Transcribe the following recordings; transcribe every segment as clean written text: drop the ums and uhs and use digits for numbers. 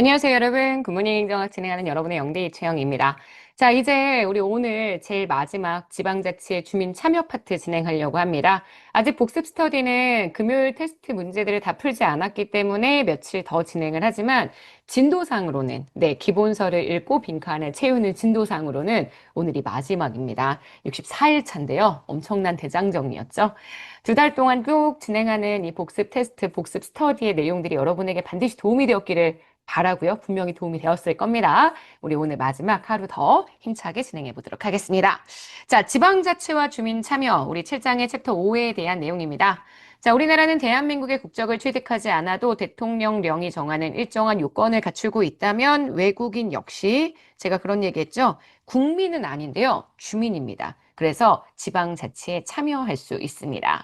안녕하세요, 여러분. 굿모닝 행정학 진행하는 여러분의 영대이 최영입니다. 자, 이제 우리 오늘 제일 마지막 지방자치의 주민 참여 파트 진행하려고 합니다. 아직 복습 스터디는 금요일 테스트 문제들을 다 풀지 않았기 때문에 며칠 더 진행을 하지만 진도상으로는, 기본서를 읽고 빈칸을 채우는 진도상으로는 오늘이 마지막입니다. 64일 차인데요. 엄청난 대장정이었죠. 2달 동안 쭉 진행하는 이 복습 테스트, 복습 스터디의 내용들이 여러분에게 반드시 도움이 되었기를 바라고요. 분명히 도움이 되었을 겁니다. 우리 오늘 마지막 하루 더 힘차게 진행해 보도록 하겠습니다. 자, 지방자치와 주민 참여, 우리 7장의 챕터 5에 대한 내용입니다. 자, 우리나라는 대한민국의 국적을 취득하지 않아도 대통령령이 정하는 일정한 요건을 갖추고 있다면 외국인 역시 제가 그런 얘기했죠. 국민은 아닌데요. 주민입니다. 그래서 지방자치에 참여할 수 있습니다.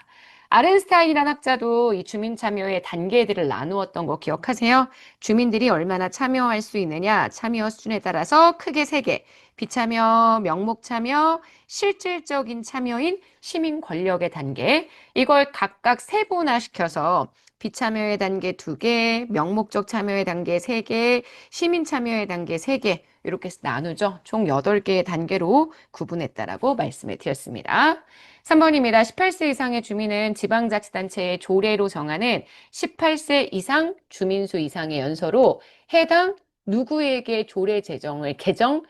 아른스타인이라는 학자도 이 주민 참여의 단계들을 나누었던 거 기억하세요? 주민들이 얼마나 참여할 수 있느냐, 참여 수준에 따라서 크게 3개, 비참여, 명목 참여, 실질적인 참여인 시민 권력의 단계, 이걸 각각 세분화시켜서 비참여의 단계 2개, 명목적 참여의 단계 3개, 시민 참여의 단계 3개, 이렇게 해서 나누죠. 총 8개의 단계로 구분했다라고 말씀을 드렸습니다. 3번입니다. 18세 이상의 주민은 지방자치단체의 조례로 정하는 18세 이상 주민수 이상의 연서로 해당 누구에게 조례 제정을 개정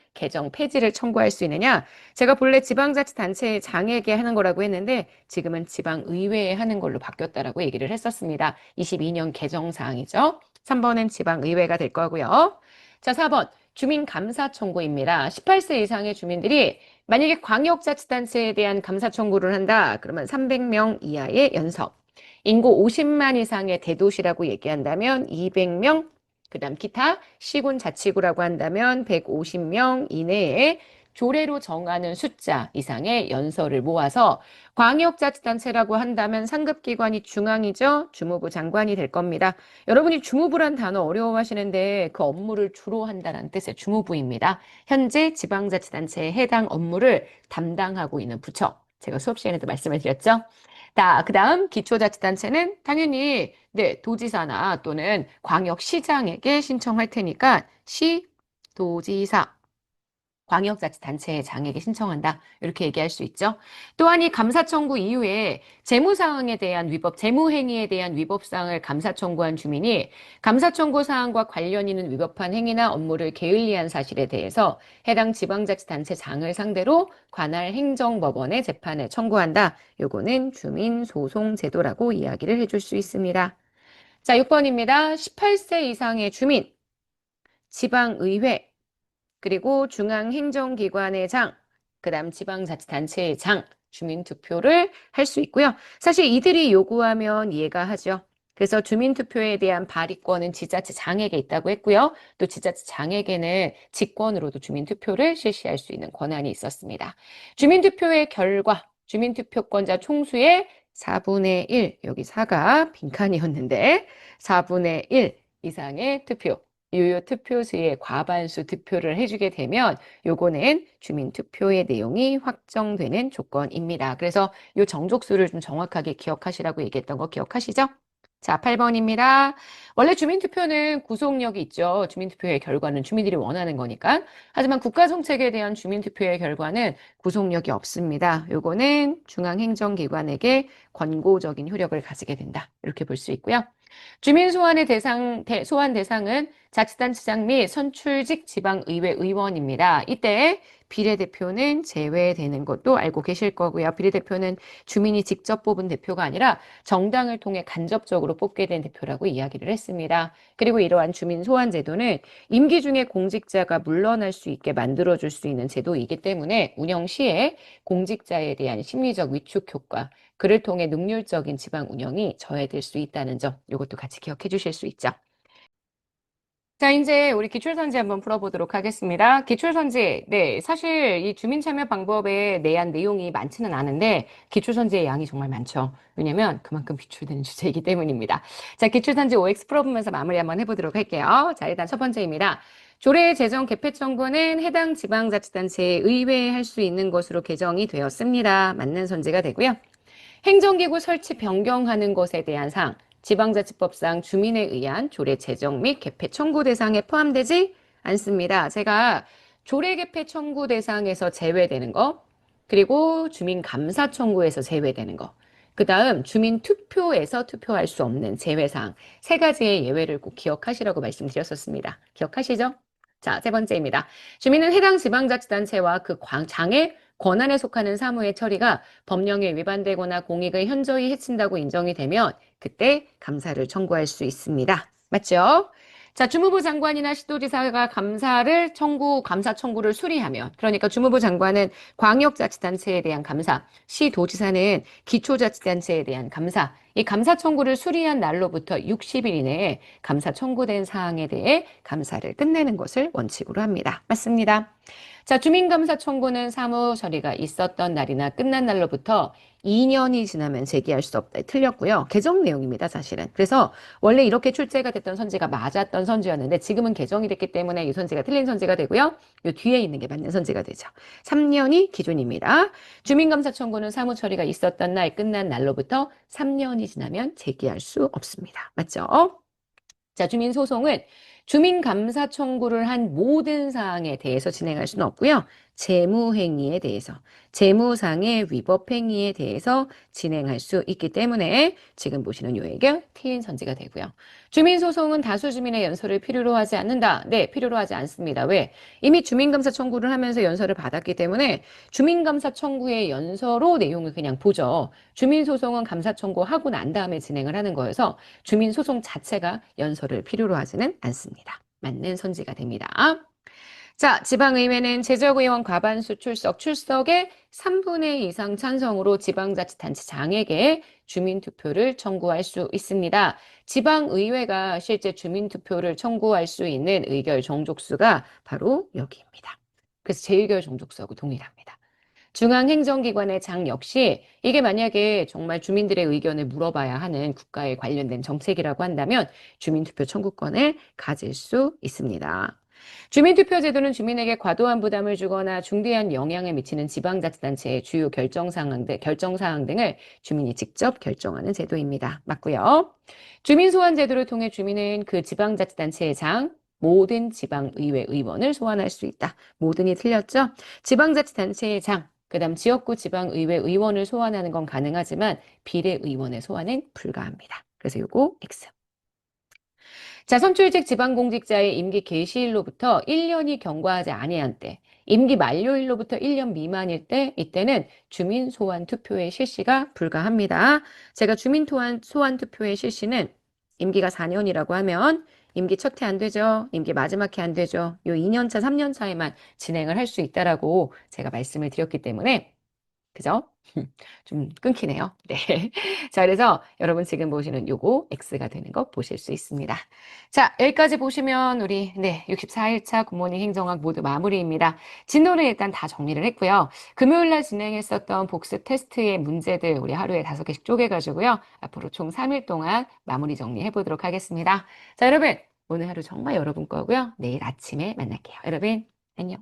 폐지를 청구할 수 있느냐? 제가 본래 지방자치단체의 장에게 하는 거라고 했는데 지금은 지방의회에 하는 걸로 바뀌었다라고 얘기를 했었습니다. 22년 개정사항이죠. 3번은 지방의회가 될 거고요. 자, 4번. 주민 감사 청구입니다. 18세 이상의 주민들이 만약에 광역자치단체에 대한 감사 청구를 한다. 그러면 300명 이하의 연석. 인구 50만 이상의 대도시라고 얘기한다면 200명, 그다음 기타 시군 자치구라고 한다면 150명 이내에 조례로 정하는 숫자 이상의 연서를 모아서 광역자치단체라고 한다면 상급기관이 중앙이죠. 주무부 장관이 될 겁니다. 여러분이 주무부란 단어 어려워하시는데 그 업무를 주로 한다는 뜻의 주무부입니다. 현재 지방자치단체의 해당 업무를 담당하고 있는 부처. 제가 수업 시간에도 말씀을 드렸죠. 자, 그 다음 기초자치단체는 당연히 도지사나 또는 광역시장에게 신청할 테니까 시, 도지사, 광역자치단체의 장에게 신청한다. 이렇게 얘기할 수 있죠. 또한 이 감사 청구 이후에 재무사항에 대한 위법, 재무행위에 대한 위법사항을 감사 청구한 주민이 감사 청구 사항과 관련 있는 위법한 행위나 업무를 게을리한 사실에 대해서 해당 지방자치단체 장을 상대로 관할 행정법원에 재판을 청구한다. 요거는 주민소송제도라고 이야기를 해줄 수 있습니다. 자, 6번입니다. 18세 이상의 주민, 지방의회, 그리고 중앙행정기관의 장, 그 다음 지방자치단체의 장, 주민투표를 할 수 있고요. 사실 이들이 요구하면 이해가 하죠. 그래서 주민투표에 대한 발의권은 지자체장에게 있다고 했고요. 또 지자체장에게는 직권으로도 주민투표를 실시할 수 있는 권한이 있었습니다. 주민투표의 결과, 주민투표권자 총수의 4분의 1, 여기 4가 빈칸이었는데 4분의 1 이상의 투표, 유효 투표수의 과반수 득표를 해주게 되면 요거는 주민투표의 내용이 확정되는 조건입니다. 그래서 요 정족수를 좀 정확하게 기억하시라고 얘기했던 거 기억하시죠? 자, 8번입니다. 원래 주민투표는 구속력이 있죠. 주민투표의 결과는 주민들이 원하는 거니까. 하지만 국가정책에 대한 주민투표의 결과는 구속력이 없습니다. 요거는 중앙행정기관에게 권고적인 효력을 가지게 된다. 이렇게 볼 수 있고요. 주민 소환의 소환 대상은 자치단체장 및 선출직 지방의회 의원입니다. 이때 비례대표는 제외되는 것도 알고 계실 거고요. 비례대표는 주민이 직접 뽑은 대표가 아니라 정당을 통해 간접적으로 뽑게 된 대표라고 이야기를 했습니다. 그리고 이러한 주민 소환 제도는 임기 중에 공직자가 물러날 수 있게 만들어줄 수 있는 제도이기 때문에 운영 시에 공직자에 대한 심리적 위축 효과, 그를 통해 능률적인 지방 운영이 저해될 수 있다는 점, 이것도 같이 기억해 주실 수 있죠. 자, 이제 우리 기출선지 한번 풀어보도록 하겠습니다. 기출선지, 사실 이 주민참여 방법에 대한 내용이 많지는 않은데 기출선지의 양이 정말 많죠. 왜냐면 그만큼 기출되는 주제이기 때문입니다. 자, 기출선지 OX 풀어보면서 마무리 한번 해보도록 할게요. 자, 일단 첫 번째입니다. 조례 제정 개폐 청구는 해당 지방자치단체에 의회에 할 수 있는 것으로 개정이 되었습니다. 맞는 선지가 되고요. 행정기구 설치 변경하는 것에 대한 사항, 지방자치법상 주민에 의한 조례 제정 및 개폐 청구 대상에 포함되지 않습니다. 제가 조례 개폐 청구 대상에서 제외되는 거, 그리고 주민 감사 청구에서 제외되는 거, 그 다음 주민 투표에서 투표할 수 없는 제외사항 세 가지의 예외를 꼭 기억하시라고 말씀드렸었습니다. 기억하시죠? 자, 세 번째입니다. 주민은 해당 지방자치단체와 그 장의 권한에 속하는 사무의 처리가 법령에 위반되거나 공익을 현저히 해친다고 인정이 되면 그때 감사를 청구할 수 있습니다. 맞죠? 자, 주무부 장관이나 시도지사가 감사 청구를 수리하면, 그러니까 주무부 장관은 광역자치단체에 대한 감사, 시도지사는 기초자치단체에 대한 감사, 이 감사 청구를 수리한 날로부터 60일 이내에 감사 청구된 사항에 대해 감사를 끝내는 것을 원칙으로 합니다. 맞습니다. 자, 주민감사 청구는 사무 처리가 있었던 날이나 끝난 날로부터 2년이 지나면 제기할 수 없다. 틀렸고요. 개정 내용입니다, 사실은. 그래서 원래 이렇게 출제가 됐던 선지가 맞았던 선지였는데 지금은 개정이 됐기 때문에 이 선지가 틀린 선지가 되고요. 이 뒤에 있는 게 맞는 선지가 되죠. 3년이 기준입니다. 주민감사 청구는 사무 처리가 있었던 날, 끝난 날로부터 3년이 지나면 제기할 수 없습니다. 맞죠? 자, 주민소송은 주민감사 청구를 한 모든 사항에 대해서 진행할 수는 없고요. 재무행위에 대해서, 재무상의 위법행위에 대해서 진행할 수 있기 때문에 지금 보시는 요액은 T인 선지가 되고요. 주민소송은 다수 주민의 연설을 필요로 하지 않는다. 네, 필요로 하지 않습니다. 왜? 이미 주민감사 청구를 하면서 연설을 받았기 때문에 주민감사 청구의 연서로 내용을 그냥 보죠. 주민소송은 감사 청구하고 난 다음에 진행을 하는 거여서 주민소송 자체가 연설을 필요로 하지는 않습니다. 맞는 선지가 됩니다. 자, 지방의회는 제적의원 과반수 출석의 3분의 2 이상 찬성으로 지방자치단체장에게 주민투표를 청구할 수 있습니다. 지방의회가 실제 주민투표를 청구할 수 있는 의결 정족수가 바로 여기입니다. 그래서 재의결 정족수하고 동일합니다. 중앙행정기관의 장 역시 이게 만약에 정말 주민들의 의견을 물어봐야 하는 국가에 관련된 정책이라고 한다면 주민투표 청구권을 가질 수 있습니다. 주민투표 제도는 주민에게 과도한 부담을 주거나 중대한 영향을 미치는 지방자치단체의 주요 결정사항 등을 주민이 직접 결정하는 제도입니다. 맞고요. 주민소환 제도를 통해 주민은 그 지방자치단체의 장, 모든 지방의회 의원을 소환할 수 있다. 모든이 틀렸죠? 지방자치단체의 장, 그다음 지역구 지방의회 의원을 소환하는 건 가능하지만 비례의원의 소환은 불가합니다. 그래서 요거 X. 자, 선출직 지방공직자의 임기 개시일로부터 1년이 경과하지 아니한 때, 임기 만료일로부터 1년 미만일 때, 이때는 주민 소환 투표의 실시가 불가합니다. 제가 주민 소환 투표의 실시는 임기가 4년이라고 하면 임기 첫 해 안 되죠. 임기 마지막 해 안 되죠. 요 2년차, 3년차에만 진행을 할 수 있다라고 제가 말씀을 드렸기 때문에 그죠? 좀 끊기네요. 네. 자, 그래서 여러분 지금 보시는 요거 X가 되는 거 보실 수 있습니다. 자, 여기까지 보시면 우리 64일차 굿모닝 행정학 모두 마무리입니다. 진도는 일단 다 정리를 했고요. 금요일 날 진행했었던 복습 테스트의 문제들 우리 하루에 5개씩 쪼개가지고요. 앞으로 총 3일 동안 마무리 정리해 보도록 하겠습니다. 자, 여러분 오늘 하루 정말 여러분 거고요. 내일 아침에 만날게요. 여러분 안녕.